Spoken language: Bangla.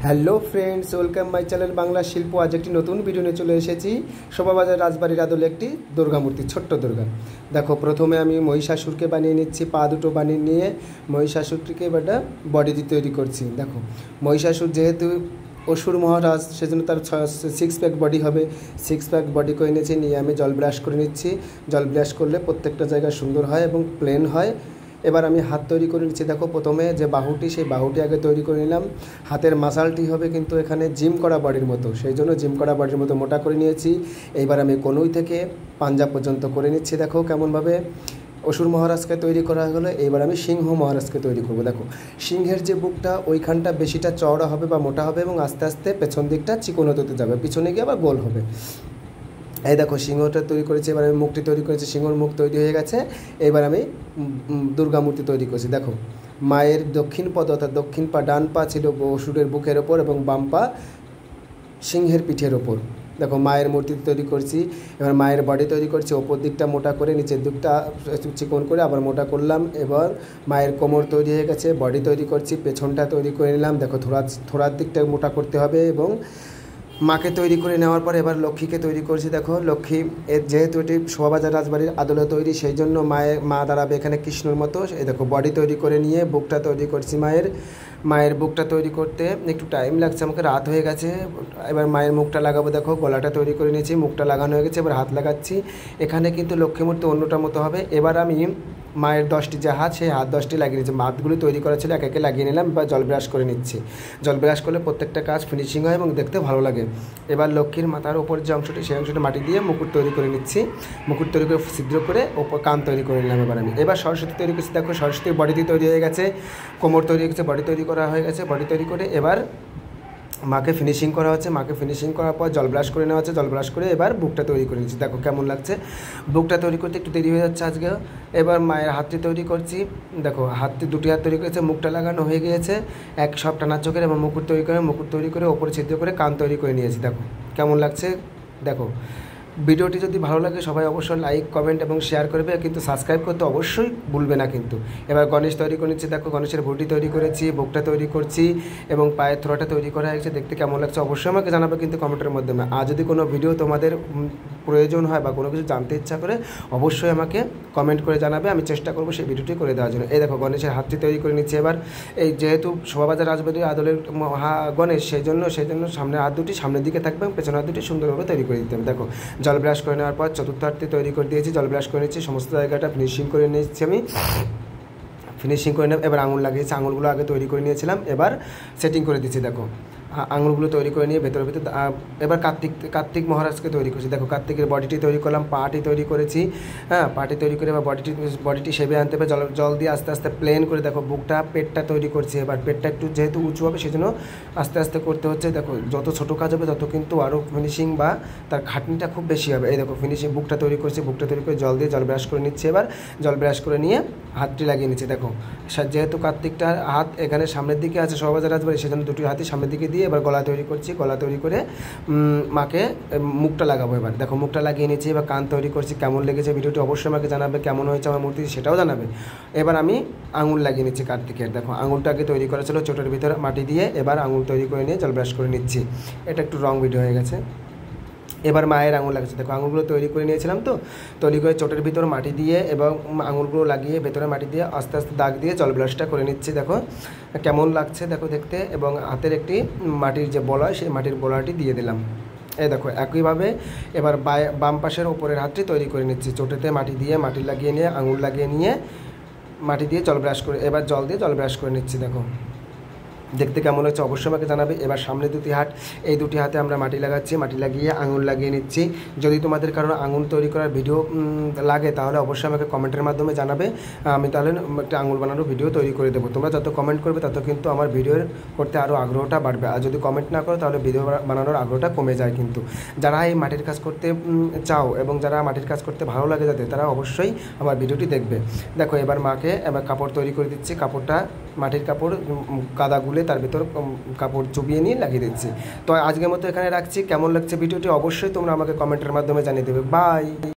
Hello friends, welcome my channel Bangla শিল্প। আজ একটি নতুন ভিডিও নিয়ে চলে এসেছি। শোভাবাজার রাজবাড়ির আদলে একটি দুর্গা মূর্তি, ছোট্ট দুর্গা। দেখো, প্রথমে আমি মহিষাসুরকে বানিয়ে নিচ্ছি। পা দুটো বানিয়ে নিয়ে মহিষাসুরটিকে এবার বডি তৈরি করছি। দেখো, মহিষাসুর যেহেতু অসুর মহারাজ, সেজন্য তার 6 প্যাক বডি হবে। 6 প্যাক বডি করে নিয়েছি, নিয়ে আমি জল ব্রাশ করে নিচ্ছি। জল ব্রাশ করলে প্রত্যেকটা জায়গা সুন্দর হয় এবং প্লেন হয়। এবার আমি হাত তৈরি করে নিচ্ছি। দেখো, প্রথমে যে বাহুটি, সেই বাহুটি আগে তৈরি করে নিলাম। হাতের মাসালটি হবে কিন্তু এখানে জিম করা বডির মতো, সেই জন্য জিম করা বডির মতো মোটা করে নিয়েছি। এইবার আমি কনুই থেকে পাঞ্জা পর্যন্ত করে নিচ্ছি। দেখো কেমনভাবে অসুর মহারাজকে তৈরি করা হলো। এইবার আমি সিংহ মহারাজকে তৈরি করব। দেখো, সিংহের যে বুকটা, ওইখানটা বেশিটা চওড়া হবে বা মোটা হবে এবং আস্তে আস্তে পেছন দিকটা চিকন হতে যাবে, পিছনে গিয়ে আবার গোল হবে। এই দেখো, সিংহটা তৈরি করেছি। এবার আমি মুখটি তৈরি করেছি, সিংহর মুখ তৈরি হয়ে গেছে। এবার আমি দুর্গা মূর্তি তৈরি করছি। দেখো, মায়ের দক্ষিণ পদ অর্থাৎ দক্ষিণ পা, ডান পা ছিল অসুরের বুকের ওপর এবং বাম পা সিংহের পিঠের ওপর। দেখো, মায়ের মূর্তি তৈরি করছি। এবার মায়ের বডি তৈরি করছি। ওপর দিকটা মোটা করে, নিচের দিকটা চিকন করে আবার মোটা করলাম। এবার মায়ের কোমর তৈরি হয়ে গেছে, বডি তৈরি করছি। পেছনটা তৈরি করে নিলাম। দেখো, থোড়ার দিকটা মোটা করতে হবে এবং মাকে তৈরি করে নেওয়ার পর এবার লক্ষ্মীকে তৈরি করছি। দেখো, লক্ষ্মী যেহেতু এটি শোভাবাজার রাজবাড়ির আদলে তৈরি, সেই জন্য মা দাঁড়াবে এখানে কৃষ্ণর মতো। এই দেখো, বডি তৈরি করে নিয়ে বুকটা তৈরি করছি। মায়ের বুকটা তৈরি করতে একটু টাইম লাগছে, আমাকে রাত হয়ে গেছে। এবার মায়ের মুখটা লাগাবো। দেখো, গলাটা তৈরি করে নিয়েছি, মুখটা লাগানো হয়ে গেছে। এবার হাত লাগাচ্ছি। এখানে কিন্তু লক্ষ্মী মূর্তি অন্যটার মতো হবে। এবার আমি মায়ের 10টি যে হাত, সেই হাত 10টি লাগিয়ে নিচ্ছি। হাতগুলি তৈরি করা ছিল, একে একে লাগিয়ে নিলাম। এবার জল ব্রাশ করে নিচ্ছি। জল ব্রাশ করলে প্রত্যেকটা কাজ ফিনিশিং হয় এবং দেখতে ভালো লাগে। এবার লক্ষ্মীর মাথার ওপর যে অংশটি, সেই অংশটি মাটি দিয়ে মুকুট তৈরি করে নিচ্ছি। মুকুট তৈরি করে ছিদ্র করে ওপর কান তৈরি করে নিলাম। এবার সরস্বতী তৈরি করছি। দেখো, সরস্বতীর বডিটি তৈরি হয়ে গেছে, কোমর তৈরি হয়ে গেছে, বডি তৈরি করা হয়ে গেছে। বডি তৈরি করে এবার মাকে ফিনিশিং করা হচ্ছে। মাকে ফিনিশিং করার পর জল ব্রাশ করে নেওয়া হচ্ছে। জল ব্রাশ করে এবার বুকটা তৈরি করে নিচ্ছি। দেখো কেমন লাগছে। বুকটা তৈরি করতে একটু দেরি হয়ে যাচ্ছে আজকে। এবার মায়ের হাতটি তৈরি করছি। দেখো, দুটি হাত তৈরি করেছে, মুখটা লাগানো হয়ে গিয়েছে। সব টানা চোখের এবং মুকুট তৈরি করে ওপরে ছিদ্র করে কান তৈরি করে নিয়েছি। দেখো কেমন লাগছে। দেখো, ভিডিওটি যদি ভালো লাগে সবাই অবশ্যই লাইক, কমেন্ট এবং শেয়ার করবে, কিন্তু সাবস্ক্রাইব করতে অবশ্যই ভুলবে না কিন্তু। এবার গণেশ তৈরি করে নিচ্ছি। দেখো, গণেশের ভুটি তৈরি করেছি, বুকটা তৈরি করছি এবং পায়ের থোড়াটা তৈরি করা হয়েছে। দেখতে কেমন লাগছে অবশ্যই আমাকে জানাবে কিন্তু কমেন্টের মাধ্যমে। আর যদি কোনো ভিডিও তোমাদের প্রয়োজন হয় বা কোনো কিছু জানতে ইচ্ছা করে, অবশ্যই আমাকে কমেন্ট করে জানাবে, আমি চেষ্টা করবো সেই ভিডিওটি করে দেওয়ার জন্য। এই দেখো, গণেশের হাতটি তৈরি করে নিচ্ছি। এবার এই যেহেতু শোভাবাজার রাজবাড়ির আদলের গণেশ, সেই জন্য সামনের হাত দুটি সামনের দিকে থাকবে এবং পেছনের হাত দুটি সুন্দরভাবে তৈরি করে দিতে হবে। দেখো, জল ব্রাশ করে নেওয়ার পর চতুর্থ হাতটি তৈরি করে দিয়েছি। জল ব্রাশ করে নিচ্ছি, সমস্ত জায়গাটা ফিনিশিং করে নিচ্ছি আমি। ফিনিশিং করে নেব। এবার আঙুল লাগিয়েছি, আঙুলগুলো আগে তৈরি করে নিয়েছিলাম, এবার সেটিং করে দিচ্ছি। দেখো, আঙুলগুলো তৈরি করে নিয়ে ভেতরে এবার কার্তিক মহারাজকে তৈরি করছি। দেখো, কার্তিকের বডিটি তৈরি করলাম, পাটি তৈরি করেছি। হ্যাঁ, পাটি তৈরি করে এবার বডিটি শেপে আনতে হবে। জল দিয়ে আস্তে আস্তে প্লেন করে। দেখো, পেটটা তৈরি করছি। এবার পেটটা একটু যেহেতু উঁচু হবে, সেজন্য আস্তে আস্তে করতে হচ্ছে। দেখো, যত ছোটো কাজ হবে তত কিন্তু আরও ফিনিশিং বা তার খাটনিটা খুব বেশি হবে। এই দেখো, ফিনিশিং বুকটা তৈরি করছি। বুকটা তৈরি করে জল ব্রাশ করে নিচ্ছি। এবার জল ব্রাশ করে নিয়ে হাতটি লাগিয়ে নিচ্ছি। দেখো, যেহেতু কার্তিকটার হাত এখানে সামনের দিকে আছে শোভাবাজার রাজবাড়ি, সেজন্য দুটি হাতই সামনের দিকে দিয়ে এবার গলা তৈরি করছি। গলা তৈরি করে মাকে মুখটা লাগাবো। এবার দেখো, মুখটা লাগিয়ে নিচ্ছি। এবার কান তৈরি করছি। কেমন লেগেছে ভিডিওটি অবশ্যই আমাকে জানাবে, কেমন হয়েছে আমার মূর্তি সেটাও জানাবে। এবার আমি আঙুল লাগিয়ে নিচ্ছি কার্তিকের। দেখো, আঙুলটাকে তৈরি করা ছিল চোটের ভিতরে মাটি দিয়ে। এবার আঙুল তৈরি করে নিয়ে জল ব্রাশ করে নিচ্ছি। এটা একটু রং ভিডিও হয়ে গেছে। এবার মায়ের আঙুল লাগাচ্ছে। দেখো, আঙুলগুলো তৈরি করে নিয়েছিলাম, তো তৈরি করে চোটের ভিতর মাটি দিয়ে এবং আঙুলগুলো লাগিয়ে ভেতরে মাটি দিয়ে আস্তে আস্তে দাগ দিয়ে জল ব্রাশটা করে নিচ্ছি। দেখো কেমন লাগছে দেখো দেখতে। এবং হাতের একটি মাটির যে বলয়, সেই মাটির বলয়টি দিয়ে দিলাম। এই দেখো, একইভাবে এবার বাম পাশের ওপরের হাতটি তৈরি করে নিচ্ছি। চোটেতে মাটি লাগিয়ে নিয়ে আঙুল লাগিয়ে নিয়ে মাটি দিয়ে জল ব্রাশ করে, এবার জল দিয়ে জল ব্রাশ করে নিচ্ছি। দেখো দেখতে কেমন হচ্ছে অবশ্যই আমাকে জানাবে। এবার সামনে দুটি হাত, এই দুটি হাতে আমরা মাটি লাগাচ্ছি। মাটি লাগিয়ে আঙুল লাগিয়ে নিচ্ছি। যদি তোমাদের কারণ আঙুল তৈরি করার ভিডিও লাগে, তাহলে অবশ্যই আমাকে কমেন্টের মাধ্যমে জানাবে। আমি তাহলে একটা আঙুল বানানোর ভিডিও তৈরি করে দেবো। তোমরা যত কমেন্ট করবে তত কিন্তু আমার ভিডিও করতে আরও আগ্রহটা বাড়বে। আর যদি কমেন্ট না করো, তাহলে ভিডিও বানানোর আগ্রহটা কমে যায় কিন্তু। যারা এই মাটির কাজ করতে চাও এবং যারা মাটির কাজ করতে ভালো লাগে যাদের, তারা অবশ্যই আমার ভিডিওটি দেখবে। দেখো, এবার মাকে কাপড় তৈরি করে দিচ্ছি। কাপড়টা মাটির কাপড়, কাদা গুলে তার ভিতর কাপড় চুবিয়ে নিয়ে লাগিয়ে দিচ্ছি। তো আজকের মতো এখানে রাখছি। কেমন লাগছে ভিডিওটি অবশ্যই তোমরা আমাকে কমেন্টের মাধ্যমে জানিয়ে দেবে। বাই।